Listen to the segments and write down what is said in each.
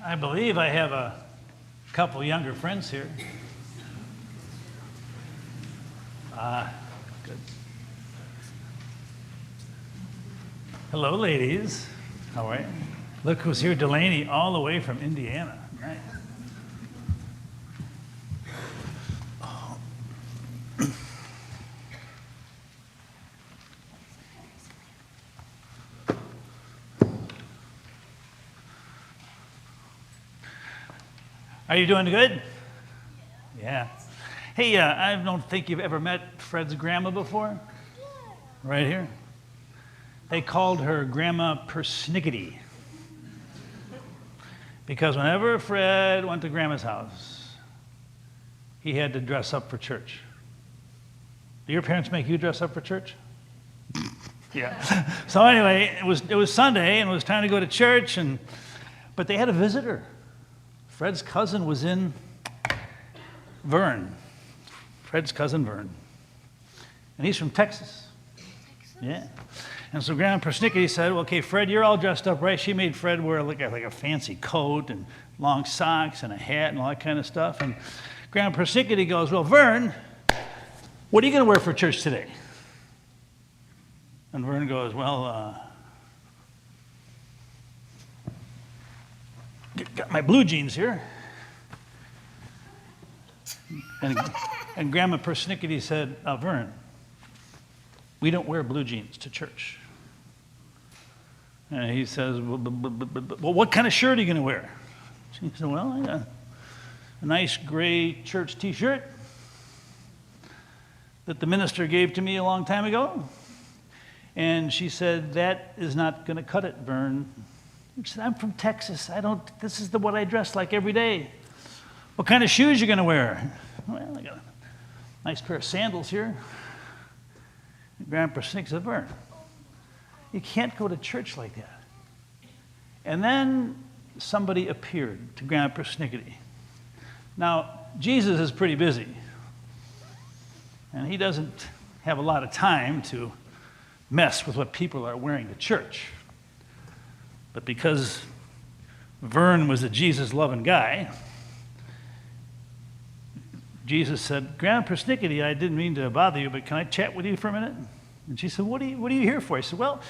I believe I have a couple younger friends here. Good. Hello, ladies. How are you? Look who's here, Delaney, all the way from Indiana. Nice. Oh. Are you doing good? Yeah. Hey, I don't think you've ever met Fred's grandma before. Right here. They called her Grandma Persnickety. Because whenever Fred went to Grandma's house, he had to dress up for church. Do your parents make you dress up for church? Yeah. So anyway, it was Sunday, and it was time to go to church, but they had a visitor. Fred's cousin was in Vern. Fred's cousin Vern. And he's from Texas. Yeah. And so Grandma Persnickety said, well, okay, Fred, you're all dressed up, right? She made Fred wear like a fancy coat and long socks and a hat and all that kind of stuff. And Grandma Persnickety goes, well, Vern, what are you going to wear for church today? And Vern goes, well, got my blue jeans here. And Grandma Persnickety said, Vern, we don't wear blue jeans to church. And he says, well, what kind of shirt are you going to wear? She said, well, I got a nice gray church t-shirt that the minister gave to me a long time ago. And she said, that is not going to cut it, Vern. She said, I'm from Texas. This is what I dress like every day. What kind of shoes are you going to wear? Well, I got a nice pair of sandals here. And Grandpa Persnickety said, Vern, you can't go to church like that. And then somebody appeared to Grandpa Persnickety. Now, Jesus is pretty busy. And he doesn't have a lot of time to mess with what people are wearing to church. But because Vern was a Jesus-loving guy, Jesus said, Grandma Persnickety, I didn't mean to bother you, but can I chat with you for a minute? And she said, what are you here for? I said, well,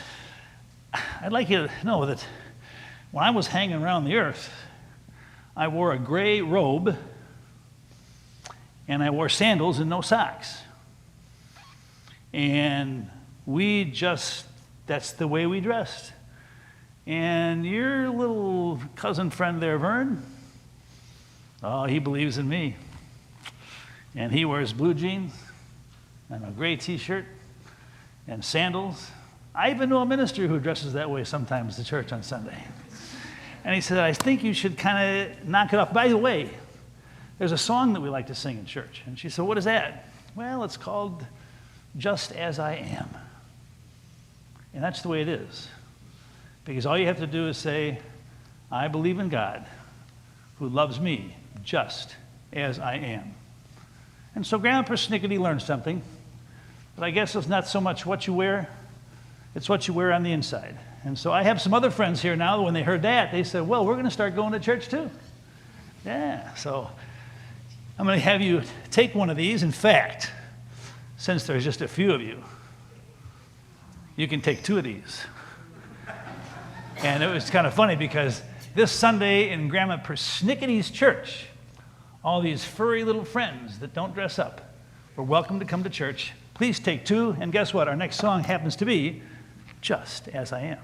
I'd like you to know that when I was hanging around the earth, I wore a gray robe, and I wore sandals and no socks. And that's the way we dressed. And your little cousin friend there, Vern, he believes in me. And he wears blue jeans and a gray t-shirt and sandals. I even know a minister who dresses that way sometimes to church on Sunday. And he said, I think you should kind of knock it off. By the way, there's a song that we like to sing in church. And she said, what is that? Well, it's called Just As I Am. And that's the way it is. Because all you have to do is say, I believe in God who loves me just as I am. And so Grandma Persnickety learned something. But I guess it's not so much what you wear, it's what you wear on the inside. And so I have some other friends here now, when they heard that, they said, well, we're going to start going to church too. Yeah, so I'm going to have you take one of these. In fact, since there's just a few of you, you can take two of these. And it was kind of funny because this Sunday in Grandma Persnickety's church, all these furry little friends that don't dress up were welcome to come to church. Please take two, and guess what? Our next song happens to be Just As I Am.